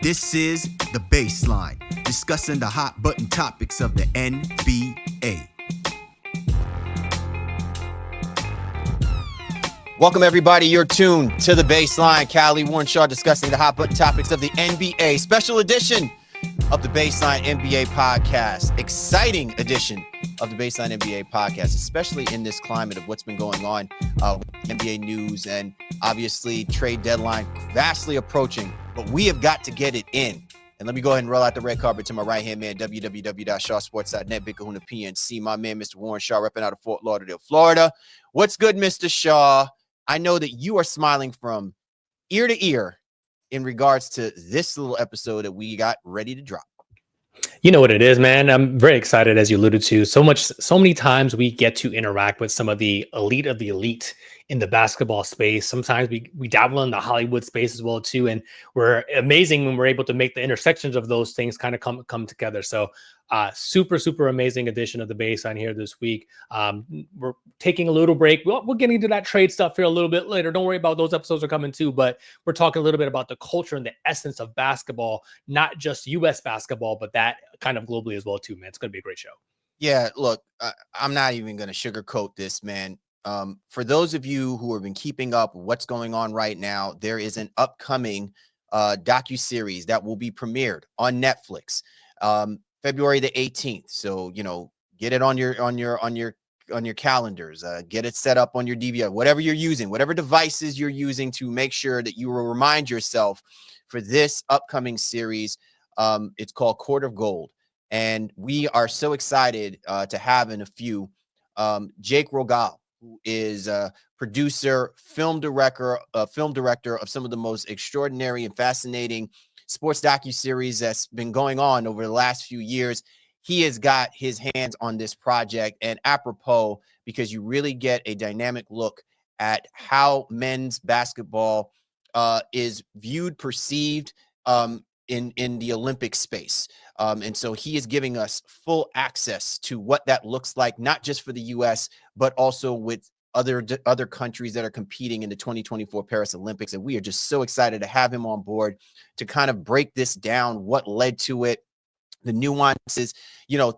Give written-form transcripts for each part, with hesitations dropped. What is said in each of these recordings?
This is The Baseline, discussing the hot button topics of the NBA. Welcome, everybody. You're tuned to The Baseline. Callie Warrenshaw discussing the hot button topics of the NBA. Special edition of the Baseline NBA podcast. Exciting edition of the Baseline NBA podcast, especially in this climate of what's been going on with NBA news and obviously trade deadline vastly approaching. But we have got to get it in. And let me go ahead and roll out the red carpet to my right-hand man, www.shawsports.net, Big Kahuna PNC, my man, Mr. Warren Shaw, repping out of Fort Lauderdale, Florida. What's good, Mr. Shaw? I know that you are smiling from ear to ear in regards to this little episode that we got ready to drop. You know what it is, man. I'm very excited, as you alluded to. So many times we get to interact with some of the elite in the basketball space. Sometimes we dabble in the Hollywood space as well too, and we're amazing when we're able to make the intersections of those things kind of come together. So super amazing edition of the Baseline here this week. We're taking a little break. We'll get into that trade stuff here a little bit later. Don't worry about those episodes are coming too, but we're talking a little bit about the culture and the essence of basketball, not just U.S. basketball, but that kind of globally as well too, man. It's going to be a great show. Yeah, look, I'm not even going to sugarcoat this, man. For those of you who have been keeping up with what's going on right now, there is an upcoming docu-series that will be premiered on Netflix. February the 18th. So, get it on your calendars, get it set up on your DVR, whatever you're using, whatever devices you're using to make sure that you will remind yourself for this upcoming series. It's called Court of Gold. And we are so excited to have in a few Jake Rogal, who is a producer, film director of some of the most extraordinary and fascinating sports docu-series that's been going on over the last few years. He has got his hands on this project, and apropos, because you really get a dynamic look at how men's basketball is viewed, perceived in the Olympic space. And so he is giving us full access to what that looks like, not just for the U.S., but also with other countries that are competing in the 2024 Paris Olympics. And we are just so excited to have him on board to kind of break this down, what led to it, the nuances,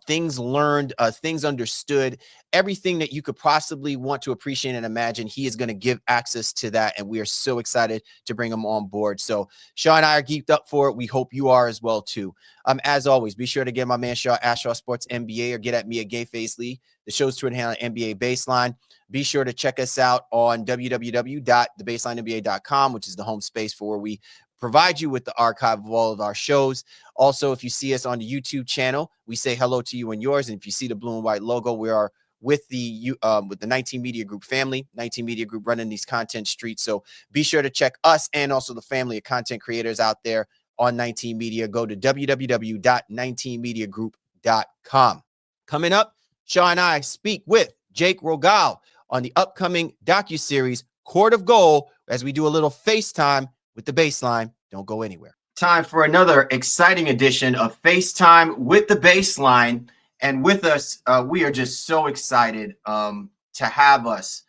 things learned, things understood, everything that you could possibly want to appreciate and imagine. He is going to give access to that. And we are so excited to bring him on board. So Shaw and I are geeked up for it. We hope you are as well, too. As always, be sure to get my man Shaw at Shaw Sports NBA or get at me at Gay Face Lee. The show's Twitter handle NBA Baseline. Be sure to check us out on www.thebaselinenba.com, which is the home space for where we provide you with the archive of all of our shows. Also, if you see us on the YouTube channel, we say hello to you and yours. And if you see the blue and white logo, we are with the 19 Media Group family, 19 Media Group running these content streets. So be sure to check us and also the family of content creators out there on 19 Media. Go to www.19mediagroup.com. Coming up, Shaw and I speak with Jake Rogal on the upcoming docuseries Court of Gold as we do a little FaceTime with the Baseline. Don't go anywhere. Time for another exciting edition of FaceTime with the Baseline. And with us, we are just so excited to have us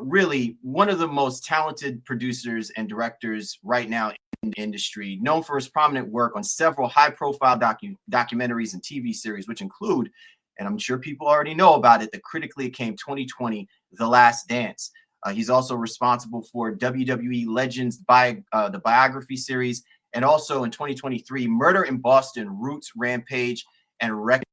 really one of the most talented producers and directors right now in the industry, known for his prominent work on several high-profile documentaries and TV series, which include, and I'm sure people already know about it, the critically acclaimed 2020 The Last Dance. He's also responsible for WWE Legends the biography series, and also in 2023, Murder in Boston, Roots, Rampage, and Reckoning,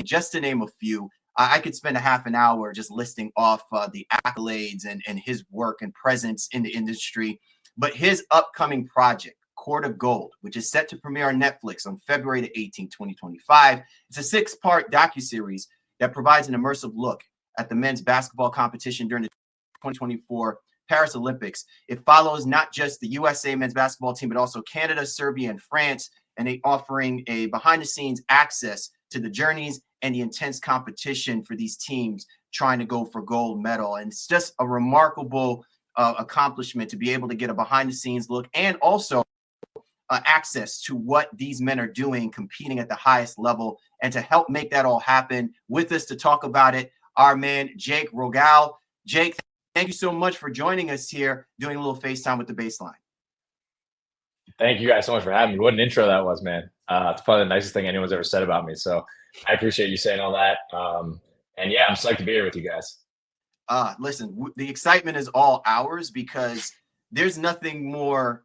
just to name a few. I could spend a half an hour just listing off the accolades and his work and presence in the industry. But his upcoming project, Court of Gold, which is set to premiere on Netflix on February the 18th, 2025. It's a 6-part docuseries that provides an immersive look at the men's basketball competition during the 2024 Paris Olympics. It follows not just the USA men's basketball team, but also Canada, Serbia, and France, and they offering a behind-the-scenes access to the journeys and the intense competition for these teams trying to go for gold medal. And it's just a remarkable accomplishment to be able to get a behind-the-scenes look and also access to what these men are doing, competing at the highest level, and to help make that all happen. With us to talk about it, our man, Jake Rogal. Jake, thank you so much for joining us here, doing a little FaceTime with the Baseline. Thank you guys so much for having me. What an intro that was, man. It's probably the nicest thing anyone's ever said about me. So I appreciate you saying all that. And yeah, I'm psyched to be here with you guys. Listen, the excitement is all ours because there's nothing more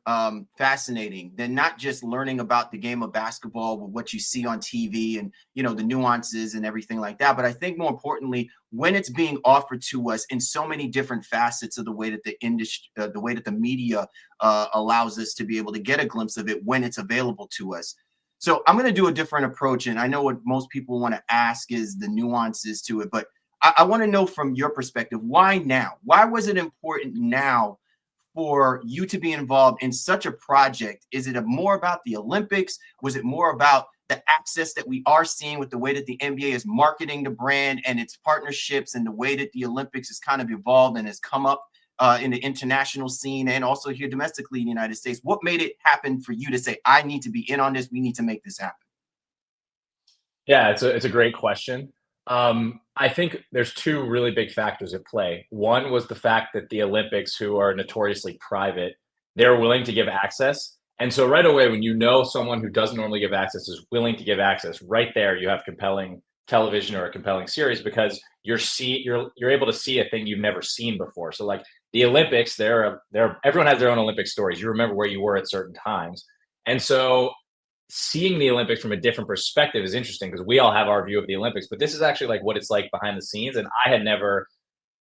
fascinating than not just learning about the game of basketball with what you see on TV and, you know, the nuances and everything like that. But I think more importantly, when it's being offered to us in so many different facets of the way that the industry, the way that the media allows us to be able to get a glimpse of it when it's available to us. So I'm going to do a different approach. And I know what most people want to ask is the nuances to it, but I want to know from your perspective, why now? Why was it important now for you to be involved in such a project? Is it more about the Olympics? Was it more about the access that we are seeing with the way that the NBA is marketing the brand and its partnerships and the way that the Olympics has kind of evolved and has come up in the international scene and also here domestically in the United States? What made it happen for you to say, I need to be in on this? We need to make this happen. Yeah, it's a great question. I think there's two really big factors at play. One was the fact that the Olympics, who are notoriously private, they're willing to give access. And so right away, when you know someone who doesn't normally give access is willing to give access, right there you have compelling television or a compelling series because you're able to see a thing you've never seen before. So like the Olympics, they're everyone has their own Olympic stories. You remember where you were at certain times. And so seeing the Olympics from a different perspective is interesting because we all have our view of the Olympics, but this is actually like what it's like behind the scenes. And I had never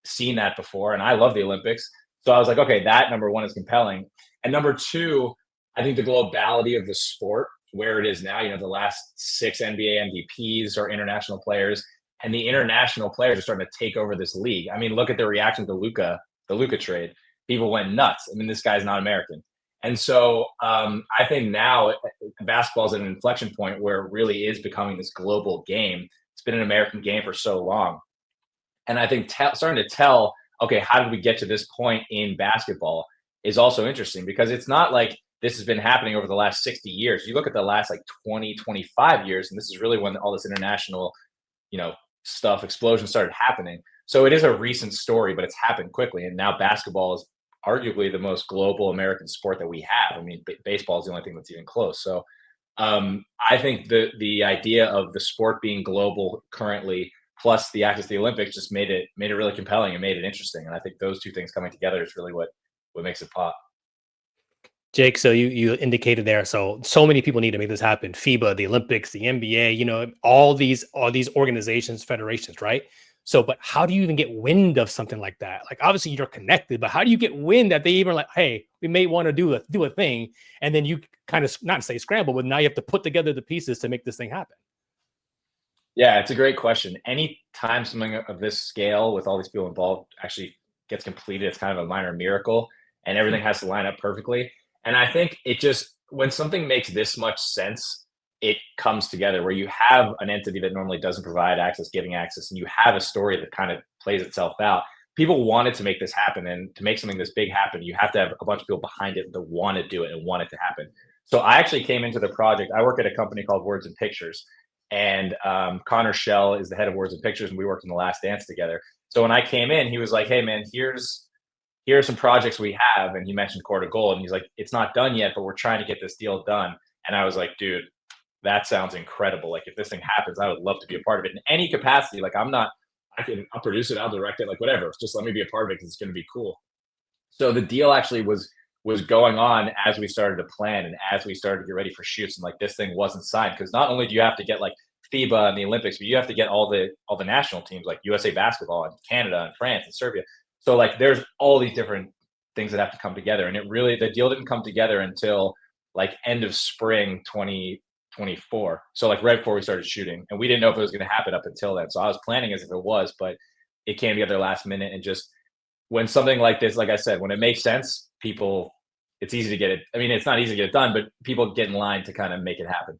seen that before. And I love the Olympics. So I was like, okay, that number one is compelling. And number two, I think the globality of the sport, where it is now, the last 6 NBA MVPs are international players, and the international players are starting to take over this league. I mean, look at the reaction to the Luka trade. People went nuts. I mean, this guy's not American. And so I think now basketball is at an inflection point where it really is becoming this global game. It's been an American game for so long. And I think starting to tell, okay, how did we get to this point in basketball is also interesting because it's not like this has been happening over the last 60 years. You look at the last like 20, 25 years, and this is really when all this international, stuff, explosion started happening. So it is a recent story, but it's happened quickly. And now basketball is arguably the most global American sport that we have. I mean, baseball is the only thing that's even close. So I think the idea of the sport being global currently, plus the access to the Olympics, just made it really compelling and made it interesting. And I think those two things coming together is really what makes it pop. Jake, so you indicated there, so many people need to make this happen. FIBA, the Olympics, the NBA, all these organizations, federations, right? So, but how do you even get wind of something like that? Like, obviously you're connected, but how do you get wind that they even like, hey, we may want to do a thing, and then you kind of not say scramble, but now you have to put together the pieces to make this thing happen. Yeah, it's a great question. Anytime something of this scale with all these people involved actually gets completed, it's kind of a minor miracle, and everything has to line up perfectly. And I think when something makes this much sense, it comes together where you have an entity that normally doesn't provide access, giving access, and you have a story that kind of plays itself out. People wanted to make this happen, and to make something this big happen, you have to have a bunch of people behind it that want to do it and want it to happen. So I actually came into the project. I work at a company called Words and Pictures, and Connor Shell is the head of Words and Pictures, and we worked in The Last Dance together. So when I came in, he was like, "Hey, man, here are some projects we have," and he mentioned Court of Gold, and he's like, "It's not done yet, but we're trying to get this deal done." And I was like, "Dude, that sounds incredible. Like, if this thing happens, I would love to be a part of it in any capacity. Like, I'll produce it, I'll direct it, like whatever. Just let me be a part of it because it's going to be cool." So the deal actually was going on as we started to plan and as we started to get ready for shoots, and like this thing wasn't signed because not only do you have to get like FIBA and the Olympics, but you have to get all the national teams like USA Basketball and Canada and France and Serbia. So like there's all these different things that have to come together, and the deal didn't come together until like end of spring 2024. So like right before we started shooting, and we didn't know if it was going to happen up until then. So I was planning as if it was, but it came together last minute. And just when something like this, like I said, when it makes sense, it's easy to get it. I mean, it's not easy to get it done, but people get in line to kind of make it happen.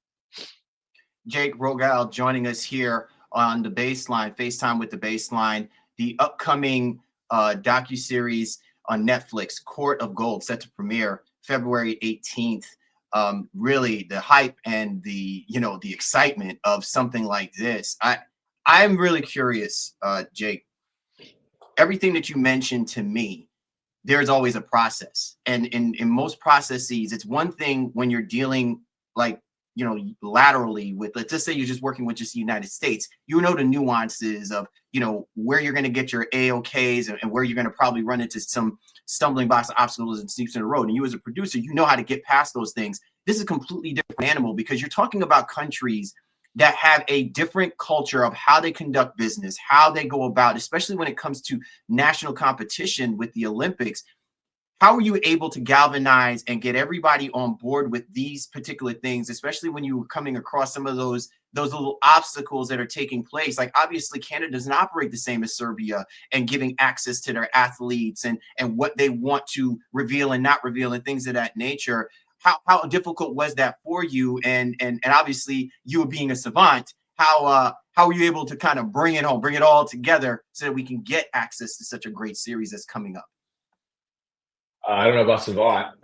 Jake Rogal joining us here on the Baseline, FaceTime with the Baseline, the upcoming docu-series on Netflix, Court of Gold, set to premiere February 18th. Really the hype and the excitement of something like this. I'm really curious, Jake. Everything that you mentioned to me, there's always a process. And in most processes, it's one thing when you're dealing like, laterally with, let's just say you're just working with just the United States, the nuances of, where you're going to get your AOKs and where you're going to probably run into some stumbling blocks, obstacles, and steeps in the road. And you as a producer, you know how to get past those things. This is a completely different animal because you're talking about countries that have a different culture of how they conduct business, how they go about, especially when it comes to national competition with the Olympics. How are you able to galvanize and get everybody on board with these particular things, especially when you were coming across some of those little obstacles that are taking place? Like, obviously, Canada doesn't operate the same as Serbia and giving access to their athletes and what they want to reveal and not reveal and things of that nature. How difficult was that for you? And obviously, you being a savant, how were you able to kind of bring it home, bring it all together so that we can get access to such a great series that's coming up? I don't know about savant,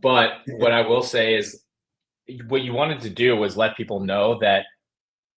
but what I will say is what you wanted to do was let people know that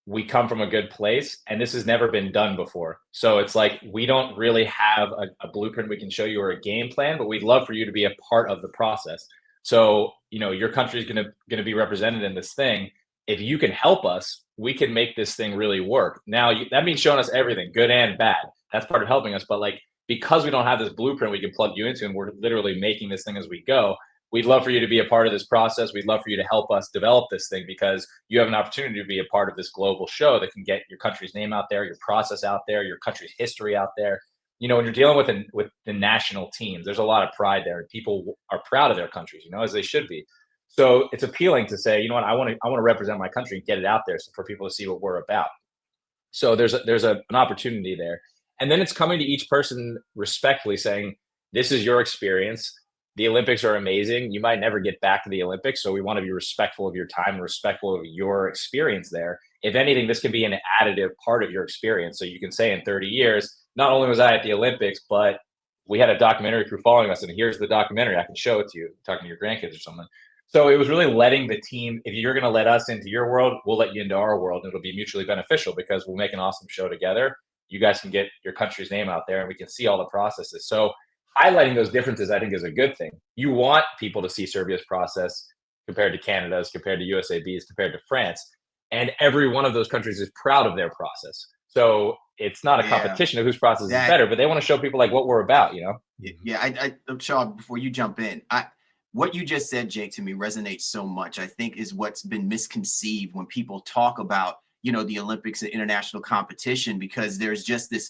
we come from a good place and this has never been done before. So it's like, we don't really have a blueprint we can show you or a game plan, but we'd love for you to be a part of the process. So, your country is going to be represented in this thing. If you can help us, we can make this thing really work. Now, that means showing us everything, good and bad. That's part of helping us. But because we don't have this blueprint we can plug you into and we're literally making this thing as we go, we'd love for you to be a part of this process. We'd love for you to help us develop this thing because you have an opportunity to be a part of this global show that can get your country's name out there, your process out there, your country's history out there. When you're dealing with the national teams, there's a lot of pride there, and people are proud of their countries, as they should be. So it's appealing to say, I want to represent my country and get it out there for people to see what we're about. So there's an opportunity there. And then it's coming to each person respectfully saying, this is your experience. The Olympics are amazing. You might never get back to the Olympics. So we want to be respectful of your time and respectful of your experience there. If anything, this can be an additive part of your experience. So you can say in 30 years, not only was I at the Olympics, but we had a documentary crew following us, and here's the documentary. I can show it to you, talking to your grandkids or something. So it was really letting the team, if you're going to let us into your world, we'll let you into our world. And it'll be mutually beneficial because we'll make an awesome show together. You guys can get your country's name out there and we can see all the processes. So highlighting those differences, I think, is a good thing. You want people to see Serbia's process compared to Canada's, compared to USAB's, compared to France. And every one of those countries is proud of their process. So it's not a competition of whose process is better, but they want to show people what we're about, Yeah, Sean, before you jump in, what you just said, Jake, to me resonates so much. I think is what's been misconceived when people talk about, the Olympics and international competition, because there's just this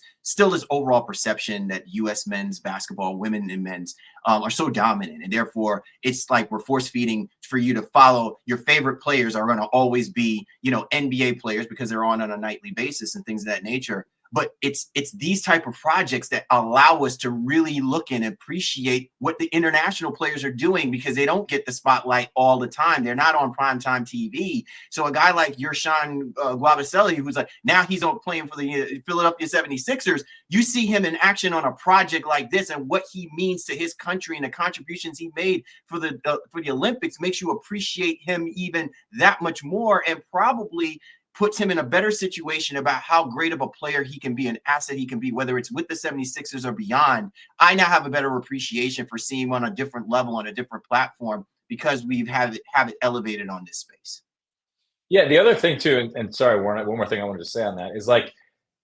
overall perception that U.S. men's basketball, women and men's are so dominant. And therefore, it's like we're force feeding for you to follow your favorite players are going to always be, NBA players because they're on a nightly basis and things of that nature. But it's these type of projects that allow us to really look and appreciate what the international players are doing because they don't get the spotlight all the time. They're not on primetime TV. So a guy like your Sean Guabaselli, who's now he's playing for the Philadelphia 76ers, you see him in action on a project like this and what he means to his country and the contributions he made for the Olympics makes you appreciate him even that much more, and probably puts him in a better situation about how great of a player he can be, an asset he can be, whether it's with the 76ers or beyond. I now have a better appreciation for seeing him on a different level, on a different platform, because we've have it elevated on this space. Yeah, the other thing too, and sorry, Warren, one more thing I wanted to say on that is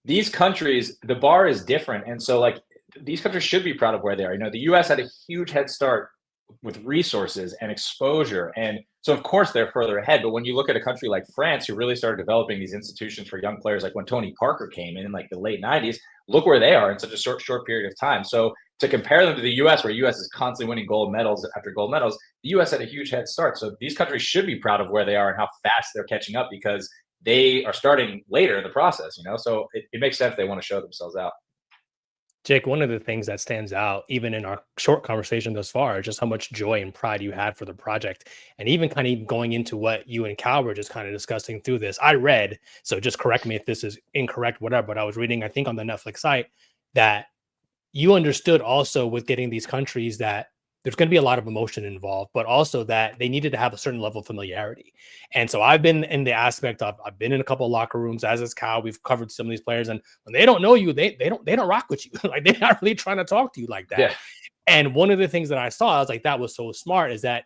these countries, the bar is different. And so these countries should be proud of where they are. The US had a huge head start with resources and exposure. And so of course they're further ahead. But when you look at a country like France, who really started developing these institutions for young players, like when Tony Parker came in the late 90s, look where they are in such a short period of time. So to compare them to the US, where US is constantly winning gold medals after gold medals, the US had a huge head start. So these countries should be proud of where they are and how fast they're catching up because they are starting later in the process, So it makes sense they want to show themselves out. Jake, one of the things that stands out, even in our short conversation thus far, is just how much joy and pride you had for the project. And even kind of going into what you and Cal were just kind of discussing through this, I read, so just correct me if this is incorrect, whatever, but I was reading, I think on the Netflix site, that you understood also with getting these countries that there's going to be a lot of emotion involved, but also that they needed to have a certain level of familiarity. And so I've been in the aspect of, I've been in a couple of locker rooms, as is Kyle. We've covered some of these players, and when they don't know you, they don't rock with you. They're not really trying to talk to you like that. Yeah. And one of the things that I saw, I was like, that was so smart, is that,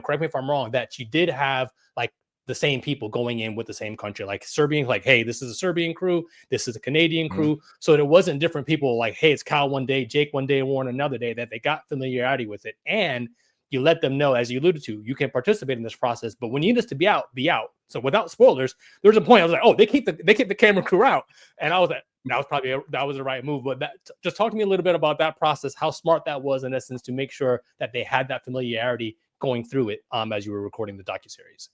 correct me if I'm wrong, that you did have like the same people going in with the same country, like Serbian, like, hey, this is a Serbian crew, this is a Canadian crew. So it wasn't different people like, hey, it's Kyle one day, Jake one day, Warren another day, that they got familiarity with it. And you let them know, as you alluded to, you can participate in this process, but when you need us to be out, be out. So without spoilers, there was a point I was like, oh, they keep the camera crew out. And I was like, that was the right move. But just talk to me a little bit about that process, how smart that was in essence to make sure that they had that familiarity going through it as you were recording the docuseries.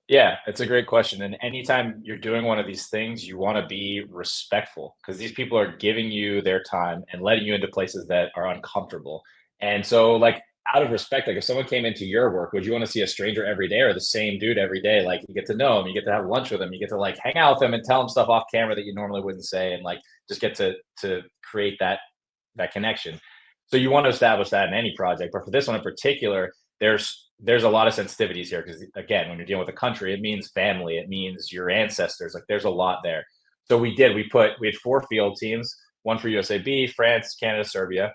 Yeah, it's a great question. And anytime you're doing one of these things, you want to be respectful because these people are giving you their time and letting you into places that are uncomfortable. And so, like, out of respect, like if someone came into your work, would you want to see a stranger every day or the same dude every day? Like, you get to know him, you get to have lunch with him, you get to like hang out with him and tell him stuff off camera that you normally wouldn't say, and like just get to create that connection. So you want to establish that in any project, but for this one in particular, there's a lot of sensitivities here because again, when you're dealing with a country, it means family, it means your ancestors. Like there's a lot there. So we had 4 field teams, one for USAB, France, Canada, Serbia.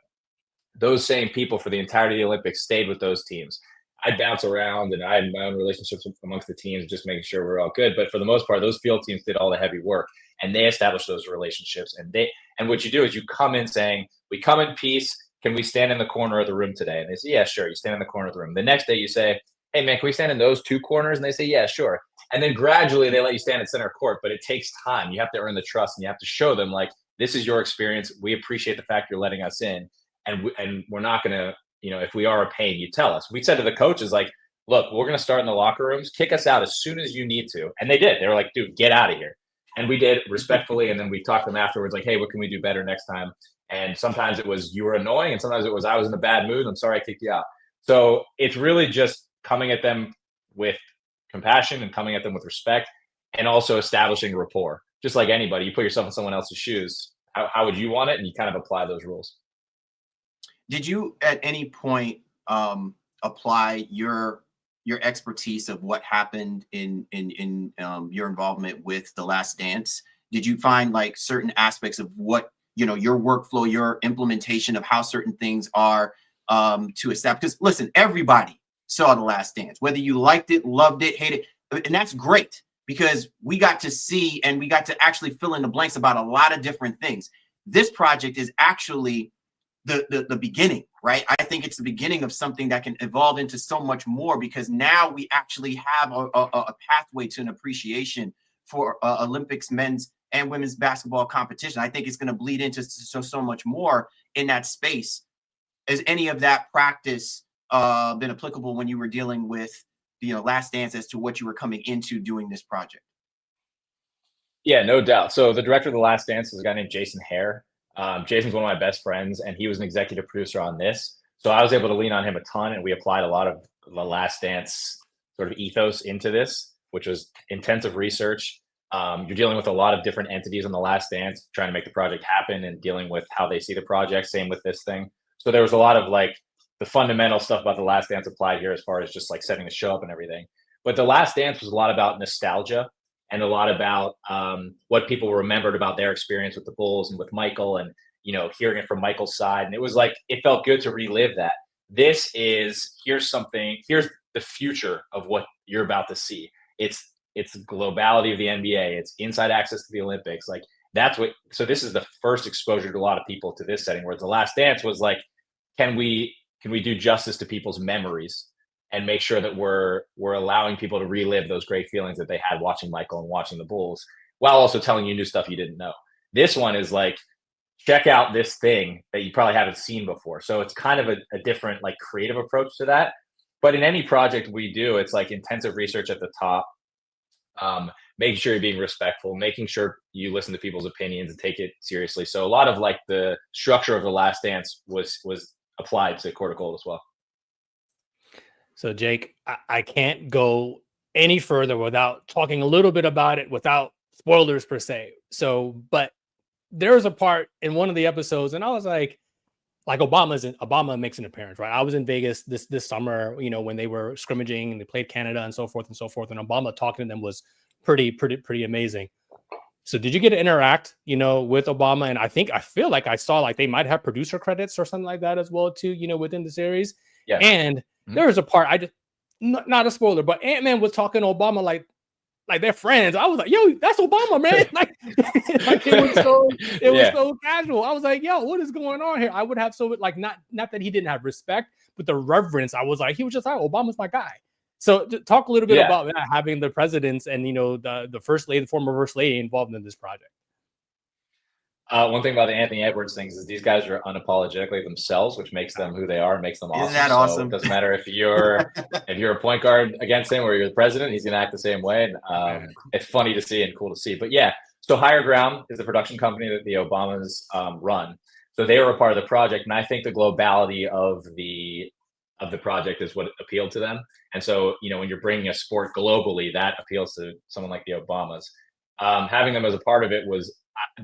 Those same people for the entirety of the Olympics stayed with those teams. I'd bounce around and I had my own relationships amongst the teams, just making sure we're all good. But for the most part, those field teams did all the heavy work and they established those relationships. And what you do is you come in saying, we come in peace. Can we stand in the corner of the room today? And they say, yeah, sure. You stand in the corner of the room. The next day you say, hey man, can we stand in those 2 corners? And they say, yeah, sure. And then gradually they let you stand at center court, but it takes time. You have to earn the trust and you have to show them like, this is your experience. We appreciate the fact you're letting us in. And we're not going to, if we are a pain, you tell us. We said to the coaches, like, look, we're going to start in the locker rooms, kick us out as soon as you need to. And they did. They were like, dude, get out of here. And we did respectfully. And then we talked to them afterwards, like, hey, what can we do better next time? And sometimes it was you were annoying. And sometimes it was I was in a bad mood. I'm sorry I kicked you out. So it's really just coming at them with compassion and coming at them with respect and also establishing rapport. Just like anybody, you put yourself in someone else's shoes. How would you want it? And you kind of apply those rules. Did you at any point apply your expertise of what happened in your involvement with The Last Dance? Did you find like certain aspects of what your workflow, your implementation of how certain things are to establish? Because listen, everybody saw The Last Dance, whether you liked it, loved it, hated it, and that's great because we got to see and we got to actually fill in the blanks about a lot of different things. This project is actually the beginning, right? I think it's the beginning of something that can evolve into so much more because now we actually have a pathway to an appreciation for Olympics men's and women's basketball competition. I think it's going to bleed into so much more in that space. Has any of that practice been applicable when you were dealing with Last Dance as to what you were coming into doing this project? Yeah, no doubt. So the director of The Last Dance is a guy named Jason Hare. Jason's one of my best friends, and he was an executive producer on this. So I was able to lean on him a ton, and we applied a lot of The Last Dance sort of ethos into this, which was intensive research. You're dealing with a lot of different entities on The Last Dance, trying to make the project happen and dealing with how they see the project. Same with this thing. So there was a lot of like the fundamental stuff about The Last Dance applied here as far as just like setting the show up and everything. But The Last Dance was a lot about nostalgia and a lot about what people remembered about their experience with the Bulls and with Michael and, hearing it from Michael's side. And it was like, it felt good to relive that. Here's the future of what you're about to see. It's the globality of the NBA. It's inside access to the Olympics. Like so this is the first exposure to a lot of people to this setting, whereas The Last Dance was like, can we do justice to people's memories and make sure that we're allowing people to relive those great feelings that they had watching Michael and watching the Bulls while also telling you new stuff you didn't know. This one is like, check out this thing that you probably haven't seen before. So it's kind of a different like creative approach to that. But in any project we do, it's like intensive research at the top, making sure you're being respectful, making sure you listen to people's opinions and take it seriously. So a lot of like the structure of The Last Dance was applied to Court of Gold as well. So, Jake, I can't go any further without talking a little bit about it without spoilers per se. So, but there was a part in one of the episodes, and I was like Obama makes an appearance, right? I was in Vegas this summer, when they were scrimmaging and they played Canada and so forth. And Obama talking to them was pretty amazing. So did you get to interact, with Obama? And I feel like I saw like they might have producer credits or something like that as well too, within the series. Yeah. And there was a part I just not a spoiler, but Ant-Man was talking to Obama like they're friends. I was like, yo, that's Obama, man. Like it was so casual. I was like, yo, what is going on here? I would have so like not that he didn't have respect, but the reverence. I was like, he was just like, Obama's my guy. So talk a little bit about that, having the presidents and the first lady, the former first lady involved in this project. One thing about the Anthony Edwards things is these guys are unapologetically themselves, which makes them who they are, makes them awesome. Isn't that awesome? So it doesn't matter if you're a point guard against him or you're the president, he's gonna act the same way. And it's funny to see and cool to see. But yeah, so Higher Ground is the production company that the Obamas run. So they were a part of the project, and I think the globality of the project is what appealed to them. And so when you're bringing a sport globally, that appeals to someone like the Obamas. Having them as a part of it was. I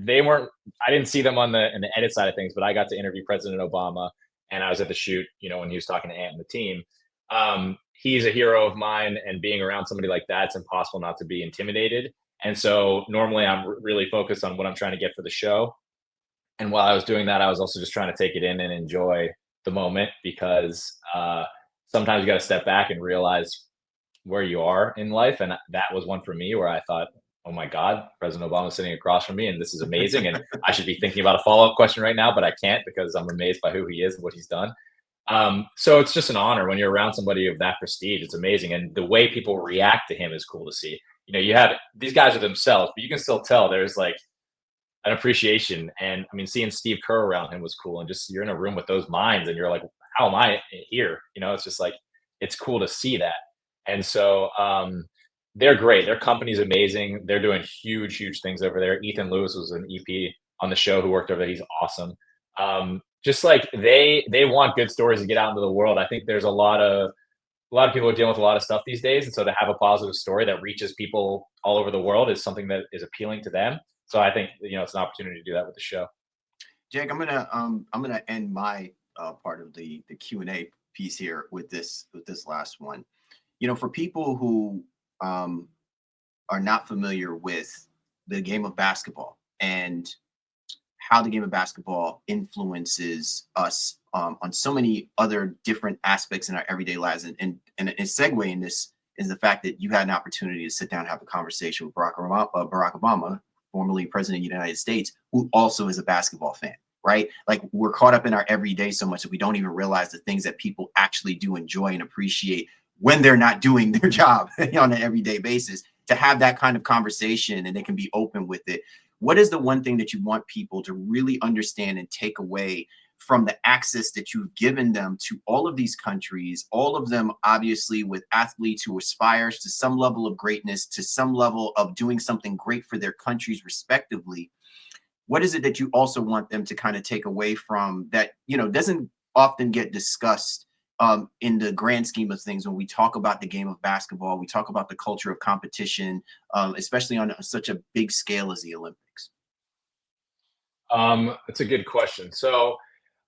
didn't see them in the edit side of things, but I got to interview President Obama, and I was at the shoot, when he was talking to Ant and the team. He's a hero of mine, and being around somebody like that, it's impossible not to be intimidated. And so normally I'm really focused on what I'm trying to get for the show. And while I was doing that, I was also just trying to take it in and enjoy the moment, because sometimes you got to step back and realize where you are in life. And that was one for me where I thought, oh my God, President Obama is sitting across from me, and this is amazing. And I should be thinking about a follow-up question right now, but I can't, because I'm amazed by who he is and what he's done. So it's just an honor when you're around somebody of that prestige. It's amazing. And the way people react to him is cool to see. You have these guys are themselves, but you can still tell there's like an appreciation. And I mean, seeing Steve Kerr around him was cool. And just you're in a room with those minds and you're like, how am I here? It's just like, it's cool to see that. And so, they're great. Their company's amazing. They're doing huge, huge things over there. Ethan Lewis was an EP on the show who worked over there. He's awesome. Just like they want good stories to get out into the world. I think there's a lot of people are dealing with a lot of stuff these days, and so to have a positive story that reaches people all over the world is something that is appealing to them. So I think it's an opportunity to do that with the show. Jake, I'm gonna end my part of the Q&A piece here with this last one. For people who are not familiar with the game of basketball and how the game of basketball influences us on so many other different aspects in our everyday lives. And a segue in this is the fact that you had an opportunity to sit down and have a conversation with Barack Obama, formerly president of the United States, who also is a basketball fan, right? Like, we're caught up in our everyday so much that we don't even realize the things that people actually do enjoy and appreciate when they're not doing their job on an everyday basis. To have that kind of conversation and they can be open with it. What is the one thing that you want people to really understand and take away from the access that you've given them to all of these countries, all of them obviously with athletes who aspires to some level of greatness, to some level of doing something great for their countries respectively? What is it that you also want them to kind of take away from that, doesn't often get discussed in the grand scheme of things when we talk about the game of basketball? We talk about the culture of competition, especially on such a big scale as the Olympics. It's a good question. So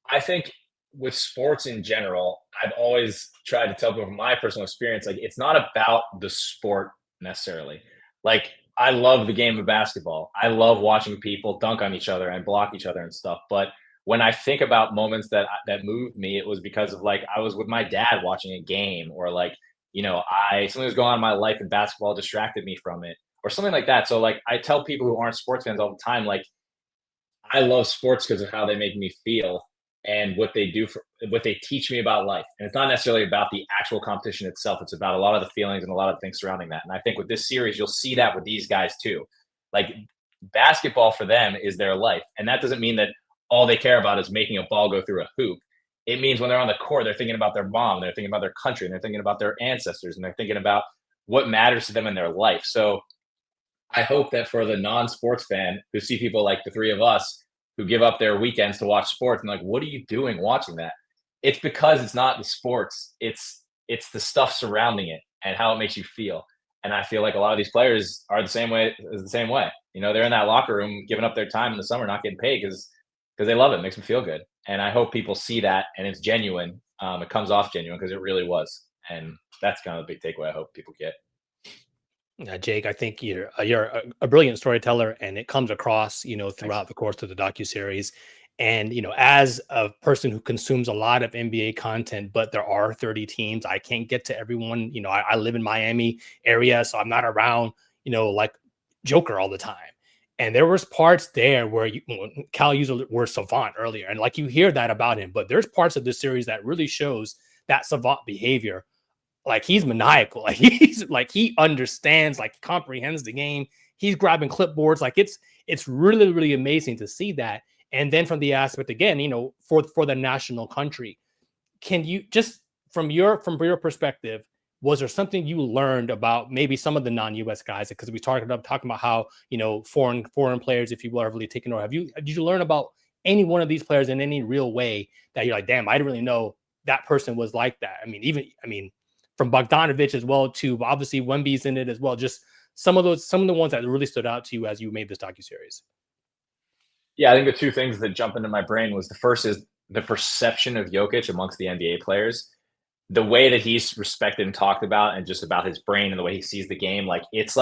I think with sports in general, I've always tried to tell people from my personal experience, like, it's not about the sport necessarily. Like, I love the game of basketball. I love watching people dunk on each other and block each other and stuff. But when I think about moments that moved me, it was because of, like, I was with my dad watching a game, or like, something was going on in my life and basketball distracted me from it, or something like that. So like, I tell people who aren't sports fans all the time, like, I love sports because of how they make me feel and what they do what they teach me about life. And it's not necessarily about the actual competition itself. It's about a lot of the feelings and a lot of things surrounding that. And I think with this series, you'll see that with these guys too. Like, basketball for them is their life. And that doesn't mean that all they care about is making a ball go through a hoop. It means when they're on the court, they're thinking about their mom, they're thinking about their country, and they're thinking about their ancestors, and they're thinking about what matters to them in their life. So I hope that for the non-sports fan who see people like the three of us who give up their weekends to watch sports and like, what are you doing watching that? It's because it's not the sports, it's the stuff surrounding it and how it makes you feel. And I feel like a lot of these players are the same way. They're in that locker room giving up their time in the summer, not getting paid because they love it. It makes them feel good. And I hope people see that and it's genuine. It comes off genuine because it really was. And that's kind of the big takeaway I hope people get. Jake, I think you're a brilliant storyteller, and it comes across, Thanks. throughout the course of the docuseries. And as a person who consumes a lot of NBA content, but there are 30 teams, I can't get to everyone. I live in Miami area, so I'm not around, like Joker all the time. And there was parts there where Cal used the word savant earlier, and like you hear that about him, but there's parts of this series that really shows that savant behavior. Like he's maniacal. Like he understands, like comprehends the game. He's grabbing clipboards. Like it's really, really amazing to see that. And then from the aspect again, for the national country, can you just from your perspective, was there something you learned about maybe some of the non-US guys? Because we talking about how, foreign players, if you will, are really taking over. Did you learn about any one of these players in any real way that you're like, damn, I didn't really know that person was like that? I mean, from Bogdanovich as well too, but obviously Wemby's in it as well. Just some of the ones that really stood out to you as you made this docuseries. Yeah, I think the two things that jump into my brain was the first is the perception of Jokic amongst the NBA players. The way that he's respected and talked about, and just about his brain and the way he sees the game, like it's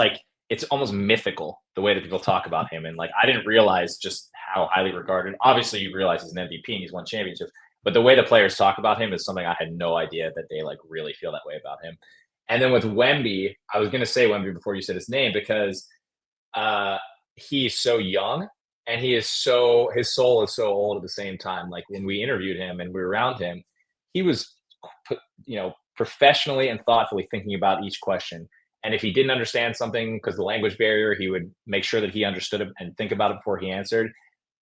almost mythical the way that people talk about him. And like I didn't realize just how highly regarded. Obviously, you realize he's an MVP and he's won championships, but the way the players talk about him is something I had no idea that they like really feel that way about him. And then with Wemby, I was going to say Wemby before you said his name because uh, he's so young and his soul is so old at the same time. Like when we interviewed him and we were around him, he was, professionally and thoughtfully thinking about each question. And if he didn't understand something because the language barrier, he would make sure that he understood it and think about it before he answered.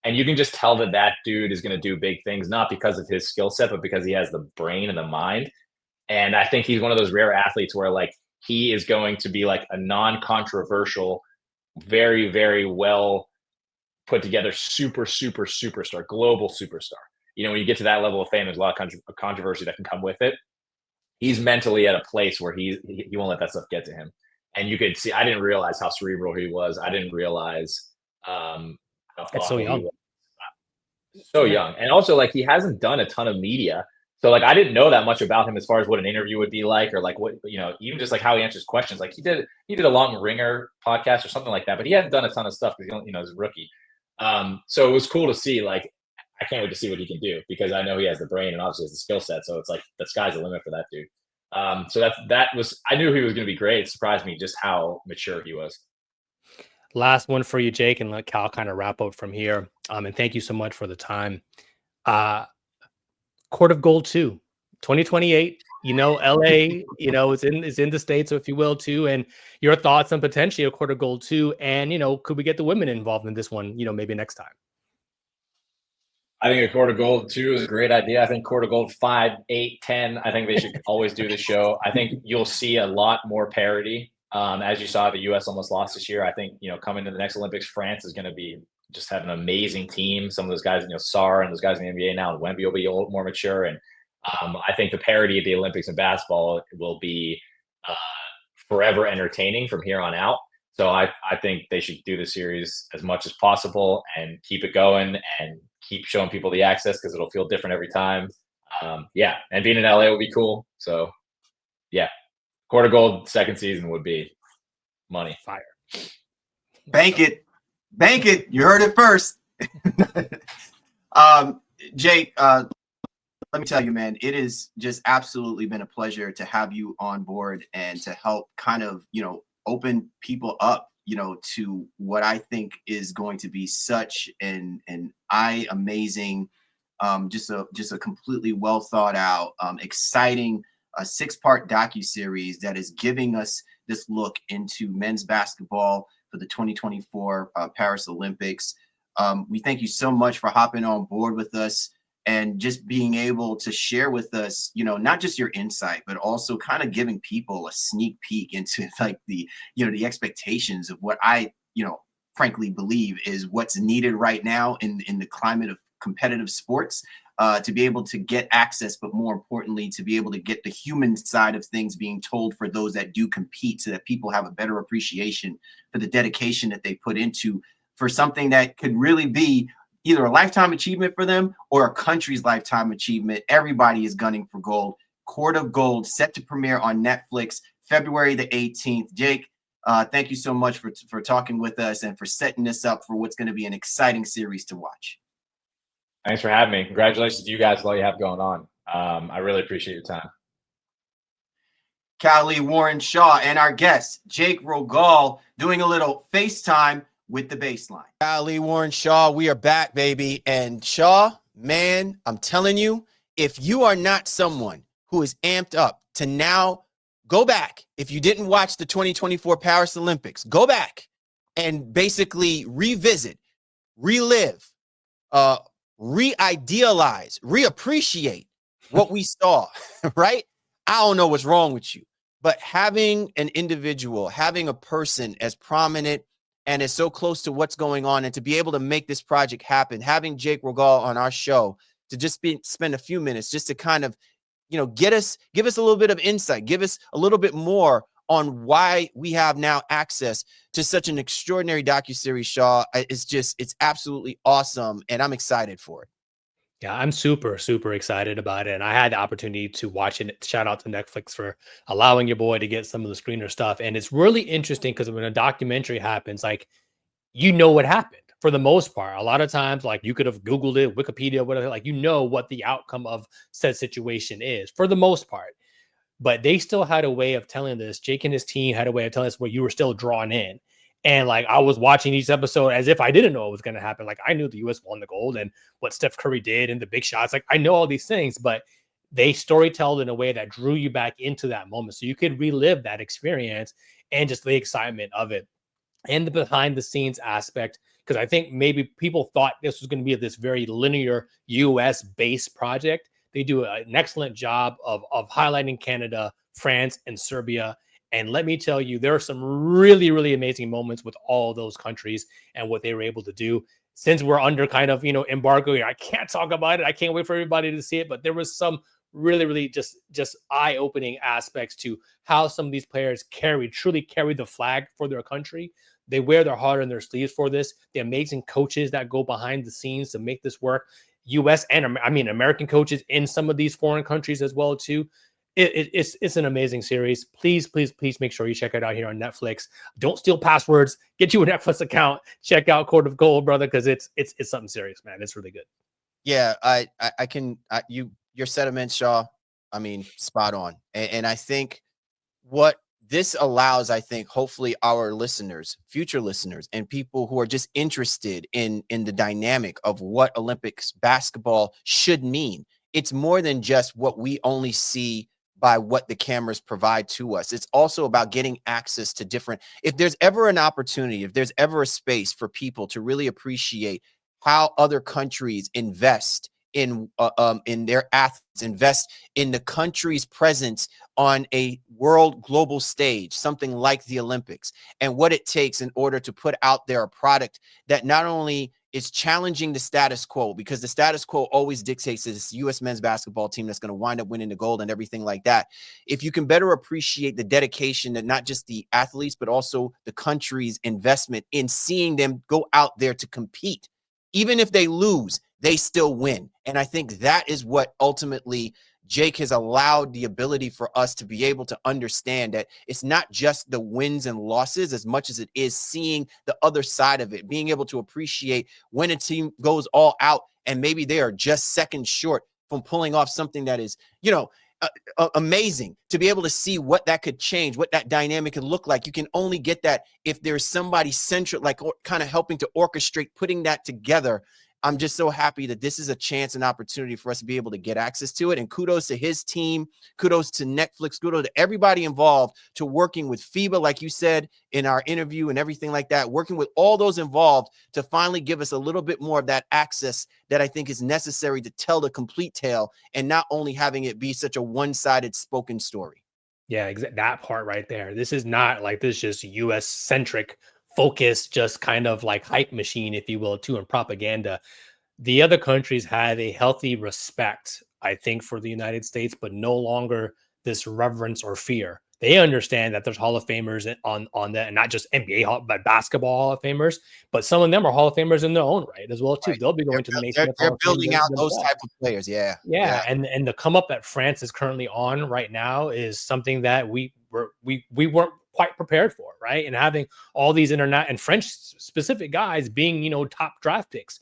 And you can just tell that that dude is going to do big things, not because of his skill set, but because he has the brain and the mind. And I think he's one of those rare athletes where like he is going to be like a non-controversial, very, very well put together superstar, global superstar. When you get to that level of fame, there's a lot of controversy that can come with it. He's mentally at a place where he won't let that stuff get to him. And you could see, I didn't realize how cerebral he was. I didn't realize how It's so thoughtful he young. was. So young. And also, like, he hasn't done a ton of media. So, like, I didn't know that much about him as far as what an interview would be like, or like what, even just like how he answers questions. Like he did a long Ringer podcast or something like that, but he hadn't done a ton of stuff because he's a rookie. So it was cool to see. Like, I can't wait to see what he can do because I know he has the brain and obviously has the skill set. So it's like the sky's the limit for that dude. So that was, I knew he was going to be great. It surprised me just how mature he was. Last one for you, Jake, and let Cal kind of wrap up from here. And thank you so much for the time. Court of Gold 2, 2028. LA, is in the States, so if you will, too. And your thoughts on potentially a Court of Gold 2. And, could we get the women involved in this one, maybe next time? I think a Court of Gold 2 is a great idea. I think Court of Gold 5, 8, 10, I think they should always do the show. I think you'll see a lot more parity. As you saw, the U.S. almost lost this year. I think, coming to the next Olympics, France is going to be just have an amazing team. Some of those guys, Sarr and those guys in the NBA now, and Wemby will be a little more mature. And I think the parity at the Olympics in basketball will be forever entertaining from here on out. So I think they should do the series as much as possible and keep it going and keep showing people the access because it'll feel different every time. And being in LA will be cool. So, Court of Gold second season would be money. Fire. Bank it. You heard it first. Jake, let me tell you, man, it has just absolutely been a pleasure to have you on board and to help kind of, open people up, to what I think is going to be such an amazing, just a completely well thought out, exciting 6-part docuseries that is giving us this look into men's basketball for the 2024 Paris Olympics. We thank you so much for hopping on board with us and just being able to share with us, not just your insight, but also kind of giving people a sneak peek into like the expectations of what I, frankly believe is what's needed right now in the climate of competitive sports, to be able to get access, but more importantly, to be able to get the human side of things being told for those that do compete so that people have a better appreciation for the dedication that they put into for something that could really be either a lifetime achievement for them or a country's lifetime achievement. Everybody is gunning for gold. Court of Gold set to premiere on Netflix February the 18th. Jake, Thank you so much for talking with us and for setting this up for what's going to be an exciting series to watch. Thanks for having me. Congratulations to you guys, all you have going on. I really appreciate your time. Callie Warren Shaw and our guest, Jake Rogal, doing a little FaceTime with the baseline. Callie Warren Shaw, we are back, baby. And Shaw, man, I'm telling you, if you are not someone who is amped up to now go back, if you didn't watch the 2024 Paris Olympics, go back and basically revisit, relive, re-idealize, reappreciate what we saw, right? I don't know what's wrong with you, but having an individual, having a person as prominent and is so close to what's going on, and to be able to make this project happen, having Jake Rogal on our show to just spend a few minutes just to kind of, give us a little bit of insight, give us a little bit more on why we have now access to such an extraordinary docuseries, Shaw. It's absolutely awesome, and I'm excited for it. Yeah, I'm super, super excited about it. And I had the opportunity to watch it. Shout out to Netflix for allowing your boy to get some of the screener stuff. And it's really interesting because when a documentary happens, like, what happened for the most part. A lot of times, like, you could have Googled it, Wikipedia, whatever, like, what the outcome of said situation is for the most part. But they still had a way of telling this. Jake and his team had a way of telling us where you were still drawn in. And like, I was watching each episode as if I didn't know what was going to happen. Like, I knew the U.S. won the gold and what Steph Curry did and the big shots. Like, I know all these things, but they storytelled in a way that drew you back into that moment. So you could relive that experience and just the excitement of it and the behind the scenes aspect. Because I think maybe people thought this was going to be this very linear US based project. They do an excellent job of highlighting Canada, France, and Serbia. And let me tell you, there are some really, really amazing moments with all those countries and what they were able to do. Since we're under kind of, embargo here, I can't talk about it. I can't wait for everybody to see it. But there was some really, really just eye-opening aspects to how some of these players truly carry the flag for their country. They wear their heart on their sleeves for this. The amazing coaches that go behind the scenes to make this work. U.S. and American coaches in some of these foreign countries as well too. It's an amazing series. Please make sure you check it out here on Netflix. Don't steal passwords. Get you a Netflix account. Check out Court of Gold, brother, because it's something serious, man. It's really good. Yeah, your sentiments, Shaw. I mean, spot on. And I think what this allows, I think, hopefully our listeners, future listeners, and people who are just interested in the dynamic of what Olympics basketball should mean. It's more than just what we only see by what the cameras provide to us. It's also about getting access to if there's ever an opportunity, if there's ever a space for people to really appreciate how other countries invest in their athletes, invest in the country's presence on a world global stage, something like the Olympics, and what it takes in order to put out there a product that not only is challenging the status quo, because the status quo always dictates this U.S. men's basketball team that's going to wind up winning the gold and everything like that. If you can better appreciate the dedication that not just the athletes, but also the country's investment in seeing them go out there to compete, even if they lose, they still win. And I think that is what ultimately Jake has allowed the ability for us to be able to understand, that it's not just the wins and losses as much as it is seeing the other side of it, being able to appreciate when a team goes all out and maybe they are just seconds short from pulling off something that is, amazing, to be able to see what that could change, what that dynamic could look like. You can only get that if there's somebody central, like kind of helping to orchestrate, putting that together. I'm just so happy that this is a chance and opportunity for us to be able to get access to it. And kudos to his team, kudos to Netflix, kudos to everybody involved, to working with FIBA, like you said in our interview and everything like that, working with all those involved to finally give us a little bit more of that access that I think is necessary to tell the complete tale and not only having it be such a one-sided spoken story. Yeah, that part right there. This is not like this just US centric focus, just kind of like hype machine, if you will, too, and propaganda. The other countries had a healthy respect, I think, for the United States, but no longer this reverence or fear. They understand that there's Hall of Famers on that, and not just NBA, but basketball Hall of Famers. But some of them are Hall of Famers in their own right as well, too. Right. They'll be going to the Naismith They're Hall of building Fame out those themselves. type of players. Yeah. And the come up that France is currently on right now is something that we weren't quite prepared for, right? And having all these internet and French specific guys being, top draft picks.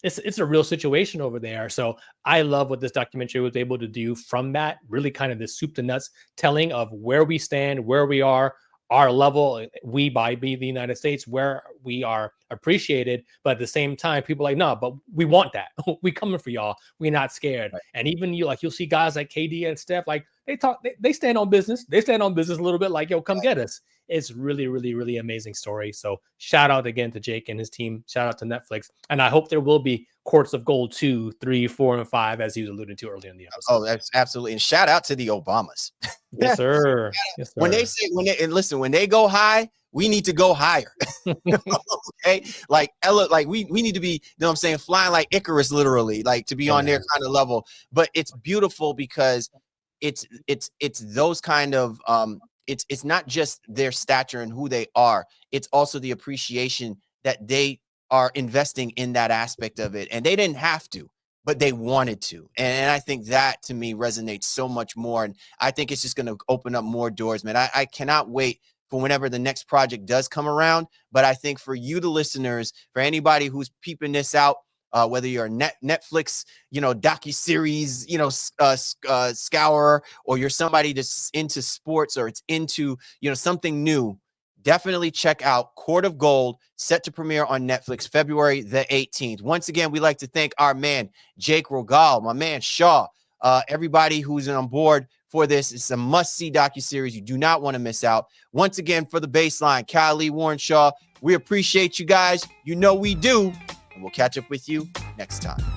It's a real situation over there. So I love what this documentary was able to do from that, really kind of this soup to nuts telling of where we stand, where we are, our level, we by the United States, where we are appreciated. But at the same time, people are like, no, but we want that. We coming for y'all. We're not scared. Right. And even you'll see guys like KD and Steph, like they stand on business. They stand on business a little bit like, yo, come get us. It's really, really, really amazing story. So shout out again to Jake and his team. Shout out to Netflix. And I hope there will be Courts of Gold 2, 3, 4, and 5, as he was alluding to earlier in the episode. Oh, that's absolutely. And shout out to the Obamas. Yes, sir. Yes, sir. When they go high, we need to go higher. Okay. Like we need to be, flying like Icarus, literally, like to be on their kind of level. But it's beautiful because it's those kind of it's not just their stature and who they are. It's also the appreciation that they are investing in that aspect of it. And they didn't have to, but they wanted to. And I think that to me resonates so much more. And I think it's just going to open up more doors, man. I cannot wait for whenever the next project does come around. But I think for you, the listeners, for anybody who's peeping this out, whether you're a Netflix, docu-series, scourer, or you're somebody that's into sports or it's into, something new, definitely check out Court of Gold, set to premiere on Netflix February the 18th. Once again, we'd like to thank our man, Jake Rogal, my man, Shaw, everybody who's on board for this. It's a must-see docuseries. You do not want to miss out. Once again, for the baseline, Kyle Lee, Warren Shaw, we appreciate you guys. You know we do. And we'll catch up with you next time.